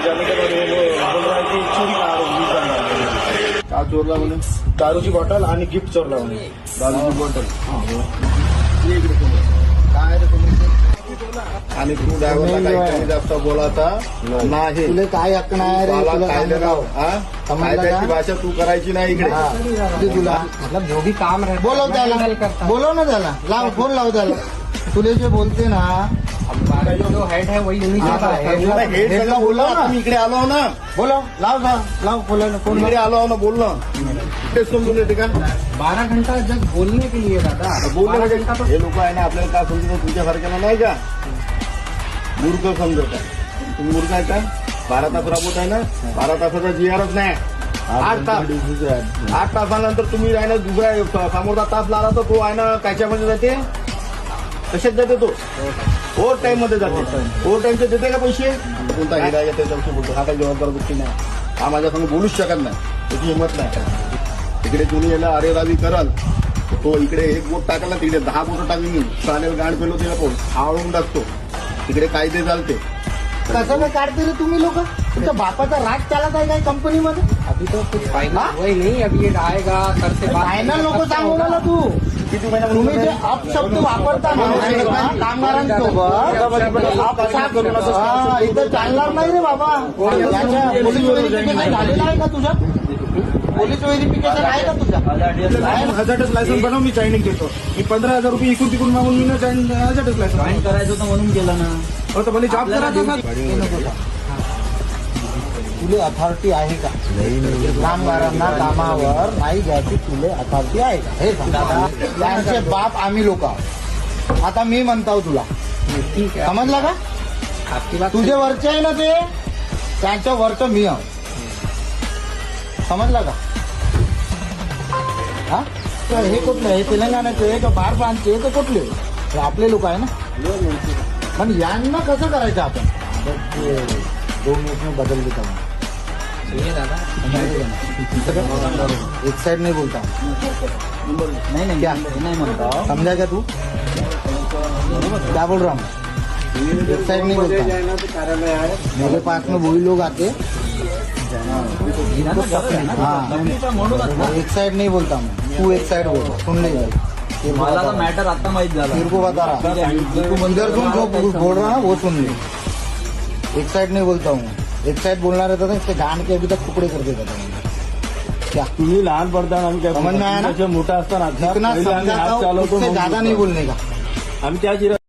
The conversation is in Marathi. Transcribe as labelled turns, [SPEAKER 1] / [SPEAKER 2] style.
[SPEAKER 1] जाने के बाद वो बोल रहा है की चोरी का आरोप
[SPEAKER 2] का चोरला म्हणे
[SPEAKER 1] दारूची बॉटल आणि गिफ्ट चोरला म्हणे
[SPEAKER 2] दारूची बॉटल काय रे तुम्ही आणि तू ड्रायव्हरला काही कमी जास्त बोलायचा नाही.
[SPEAKER 3] तुला काय हक्क नाही रे, तुला
[SPEAKER 2] कायद्याची भाषा तू करायची नाही इकडे.
[SPEAKER 3] तुला
[SPEAKER 4] मतलब जो भी काम रहता
[SPEAKER 3] बोलव त्याला, बोलव ना त्याला, लाव फोन लाव त्याला. तुले जे बोलते ना
[SPEAKER 4] जो हेड है वही उन्हीं का है.
[SPEAKER 2] हेडला बोललो ना, तुम्ही इकडे आलो ना,
[SPEAKER 3] बोलव, लाव फोन फोन
[SPEAKER 2] इकडे आलो ना, बोललो तेच समजून येते का
[SPEAKER 4] 12 घंटा जब बोलने के लिए दादा
[SPEAKER 2] बोलले
[SPEAKER 4] 12
[SPEAKER 2] म्हणजे
[SPEAKER 4] घंटा तो
[SPEAKER 2] हे लोक आहे ना आपल्याला काय समजत तुमच्यासारख्याला नाही का मूर्ख समजत आहे. तुम्ही मूर्ख आहे का 12 तास राबवत आहे ना 12 तासाचा जीआरच नाही 8 तासानंतर तुम्ही आहे ना दुसऱ्या समोरचा तास लावला तर तो आहे ना कायच्यामध्ये जाते कशात जाते तो ओव्हर टाइम मध्ये जाते. ओव्हर टाइमचे देते का पैसे कोणता हिरा येते त्याची बोलतो हा काही जबाबदार गोष्टी नाही. हा माझ्यासमोर बोलूच शकत नाही त्याची हिंमत नाही. तिकडे तुम्ही याला अरेरावी कराल तो इकडे एक बोट टाकाल तिकडे 10 बोट टाकली मी चालेल गाण पेलो तिला कोण आवडून टाकतो. तिकडे कायदे चालते.
[SPEAKER 3] कसं काय काढते रे तुम्ही लोक? तुमच्या बापाचा राग चालत आहे काय कंपनीमध्ये?
[SPEAKER 4] अभी तो कुछ फाइनल हुआ ही नहीं. अभी ये आएगा कल से बात
[SPEAKER 3] फायनल नको सांगू मला तू.
[SPEAKER 2] किती महिना
[SPEAKER 3] तुम्ही जे अपशब्द वापरता ना कामगारांसोबत इथं चालणार नाही रे बाबा. याच्या पोलीस व्हेरिफिकेशन झालेलं आहे का तुझ्या? पोलीस व्हेरिफिकेशन आहे का तुझ्या?
[SPEAKER 1] हजारच लायसन्स बनव मी चायनिंग देतो. मी 15,000 रुपये इकून तिकून मागून मी हजारच लायसन्स
[SPEAKER 4] करायचं होतं म्हणून केलं ना.
[SPEAKER 1] हो तर मला जॉब करायचा.
[SPEAKER 3] तुले अथॉरिटी आहे का कामगारांना कामावर नाही घ्यायची? तुले अथॉरिटी आहे का हे सांगा. त्यांचे बाप आम्ही लोक आहोत. आता मी म्हणतो तुला
[SPEAKER 4] ठीक है
[SPEAKER 3] समजला का?
[SPEAKER 4] आपकी बात
[SPEAKER 3] तुझे वरचे आहे ना ते त्यांच्या वरचं मी आहो. समजला का? हा तर हे कुठलं हे तेलंगणाचे आहे का बाहेर ब्रांचचे आहे तर कुठले हे आपले लोक आहे ना. पण यांना कसं करायचं आपण? 2 मिनिट में बदल देता हूँ.
[SPEAKER 4] सुनिए दादा
[SPEAKER 3] एक साइड नहीं बोलता हूँ. नहीं क्या नहीं बोलता समझा क्या तू? क्या बोल रहा हूँ? एक साइड नहीं बोलता हूँ. मेरे पास में वही लोग आते हाँ. एक साइड नहीं बोलता हूँ. तू एक साइड बोल सुन नहीं
[SPEAKER 4] मला तो मॅटर आता माहित झाला.
[SPEAKER 3] तेरे को बता रहा तू इधर सुन जो बोल रहा है वो सुन ले. एक साइड नहीं बोलता हूँ. एक साइड बोलना रहता था इसके गान के अभी तक टुकड़े कर देता था. क्या
[SPEAKER 1] तुम्ही लहान पडताना आम्ही
[SPEAKER 3] समझ में आया ना?
[SPEAKER 1] मोठा असताना
[SPEAKER 3] जितना समझाता हूँ उससे ज्यादा नहीं बोलने का.
[SPEAKER 1] आम्ही त्या